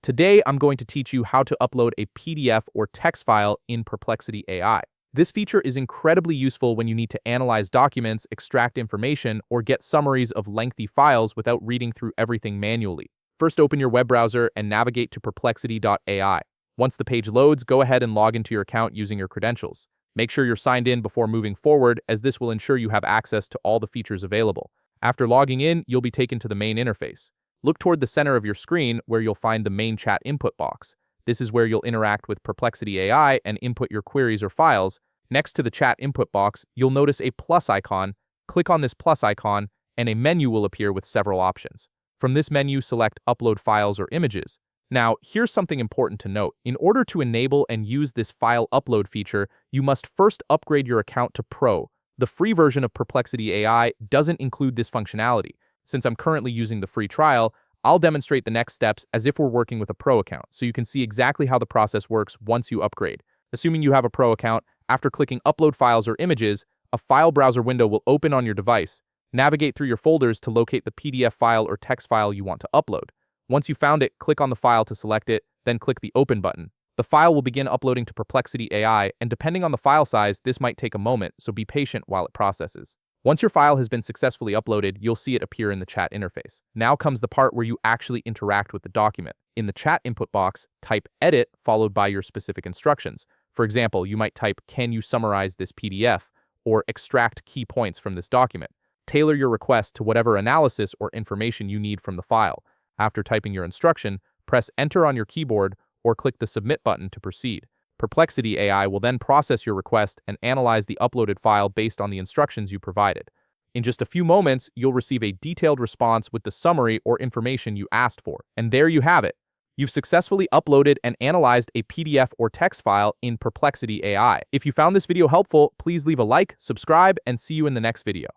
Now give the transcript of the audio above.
Today, I'm going to teach you how to upload a PDF or text file in Perplexity AI. This feature is incredibly useful when you need to analyze documents, extract information, or get summaries of lengthy files without reading through everything manually. First, open your web browser and navigate to perplexity.ai. Once the page loads, go ahead and log into your account using your credentials. Make sure you're signed in before moving forward, as this will ensure you have access to all the features available. After logging in, you'll be taken to the main interface. Look toward the center of your screen where you'll find the main chat input box. This is where you'll interact with Perplexity AI and input your queries or files. Next to the chat input box, you'll notice a plus icon. Click on this plus icon, and a menu will appear with several options. From this menu, select Upload Files or Images. Now, here's something important to note. In order to enable and use this file upload feature, you must first upgrade your account to Pro. The free version of Perplexity AI doesn't include this functionality. Since I'm currently using the free trial, I'll demonstrate the next steps as if we're working with a Pro account, so you can see exactly how the process works once you upgrade. Assuming you have a Pro account, after clicking Upload Files or Images, a file browser window will open on your device. Navigate through your folders to locate the PDF file or text file you want to upload. Once you've found it, click on the file to select it, then click the Open button. The file will begin uploading to Perplexity AI, and depending on the file size, this might take a moment, so be patient while it processes. Once your file has been successfully uploaded, you'll see it appear in the chat interface. Now comes the part where you actually interact with the document. In the chat input box, type Edit followed by your specific instructions. For example, you might type, "Can you summarize this PDF?" or "Extract key points from this document." Tailor your request to whatever analysis or information you need from the file. After typing your instruction, press Enter on your keyboard or click the Submit button to proceed. Perplexity AI will then process your request and analyze the uploaded file based on the instructions you provided. In just a few moments, you'll receive a detailed response with the summary or information you asked for. And there you have it. You've successfully uploaded and analyzed a PDF or text file in Perplexity AI. If you found this video helpful, please leave a like, subscribe, and see you in the next video.